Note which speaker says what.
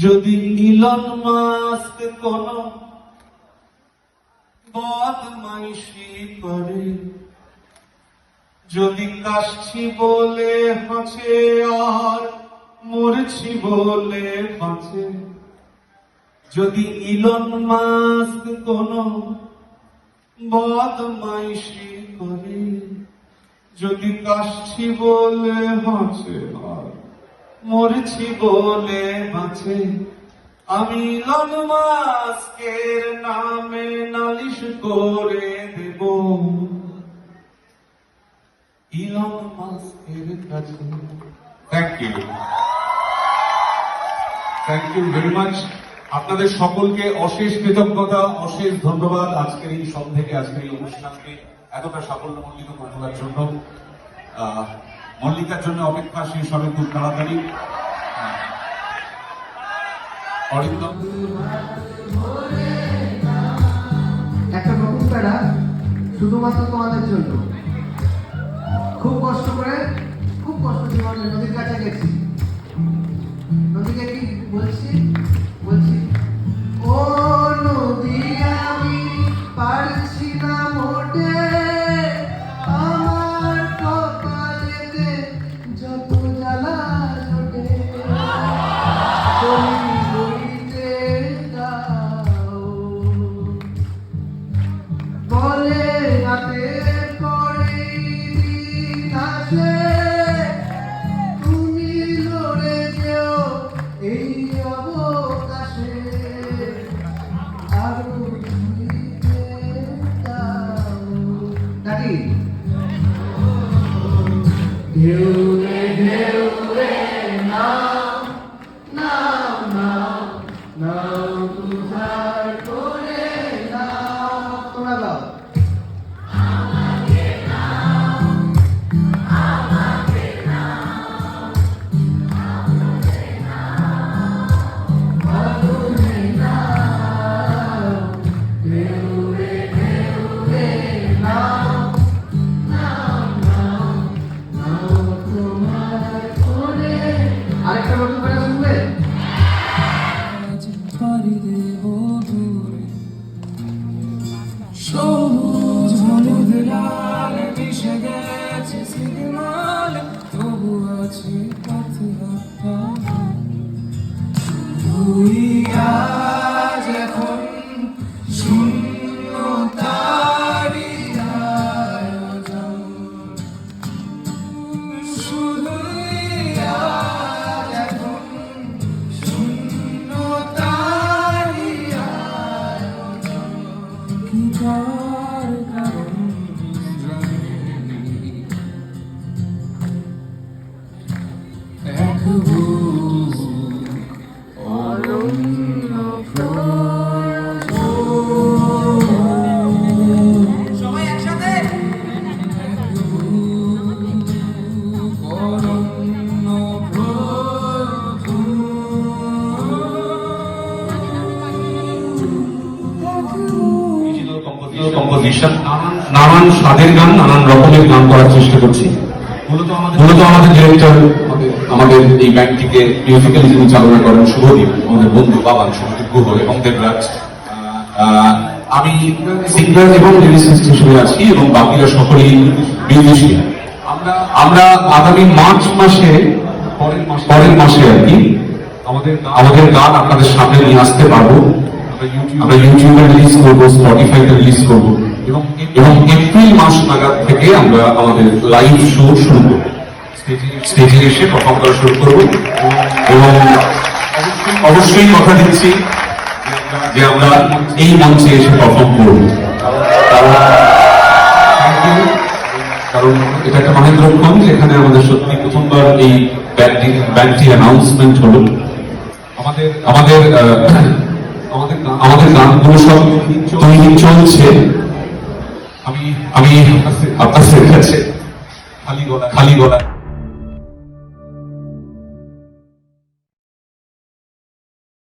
Speaker 1: যদি Elon Musk কোন বদমাইশি করে, যদি কাশছি বলে হাসে আর মরছি বলে বাঁচে, যদি ইলন মাস্ক কোন বদমাইশি করে, যদি কাশছি বলে হাসে আর মরছি বলে বাঁচে, আমি ইলন মাস্কের নামে নালিশ করে দেব ইলন মাস্কের কাছে। Thank you very much. আপনাদের সকলকে অশেষ কৃতজ্ঞতা, অশেষ ধন্যবাদ আজকের এই সন্ধ্যাকে, আজকের এই অনুষ্ঠানকে এতটা সাফল্যমণ্ডিত করে তোলার জন্য। মল্লিকার জন্য অপেক্ষা শেষ হবে খুব তাড়াতাড়ি।
Speaker 2: একটা নতুন প্যারা শুধুমাত্র তোমাদের জন্য। খুব কষ্ট করে, খুব কষ্ট জীবনে নদীর কাছে গেছি। নদীকে কি বলছি বলছি, ও নদী আমি পারছি না মোটে, আমার কপালেতে যত জ্বালা জোটে, তুমি বইতে দাও বলে রাতে করে আসে, তুমি লড়ে যেও এই অবকাশে, আরো বইতে দাও নাকি ঢেউ রে ঢেউ রে নাও নাও নাও নাও তুষার করে নাও। তোমরা গাও। আরেকটা নতুন করে শুনবে?
Speaker 3: সবুজ হলুদ লাল মিশে গেছে সিগনাল, তবু আছে পথে হাঁটা। তুই আজ এখন শূন্য তারি আয়োজন, শুধুই আজ এখন শূন্য তারি আয়োজন। কি কার কারণ জানি, এক বুক অরণ্য সবাই একসাথে, এক বুক অরণ্য
Speaker 1: কম্পোজিশন, নানান স্বাদের গান, নানান রকমের গান করার চেষ্টা করছি। মূলত আমাদের ডিরেক্টর, আমাদের এই ব্যান্ডটিকে মিউজিক্যালি যিনি চালনা করেন শুভদীপ, আমাদের বন্ধু বাবান শুভদীপ গুহ এবং দেবরাজ। আমি সিঙ্গার এবং লিরিসিস্ট হিসেবে আছি এবং বাকিরা সকলেই মিউজিশিয়ান। আমরা আগামী মার্চ মাসে, পরের মাসে আর কি আমাদের গান আপনাদের সামনে নিয়ে আসতে পারবো। আমরা ইউটিউবে রিলিজ করবো, স্পটিফাইতে রিলিজ করবো এবং এপ্রিল মাস নাগাদ থেকে আমরা আমাদের লাইভ শো শুরু করবো। স্টেজে এসে পারফর্ম করা শুরু করবো এবং অবশ্যই কথা দিচ্ছি যে আমরা এই মঞ্চে এসে পারফর্ম করবো, কারণ এটা একটা মহেন্দ্রক্ষণ যেখানে আমাদের সত্যি প্রথমবার এই ব্যান্ডটি অ্যানাউন্সমেন্ট হলো। আমাদের গানগুলো সব তৈরি চলছে। আমি আপনাদের কাছে খালি গলায়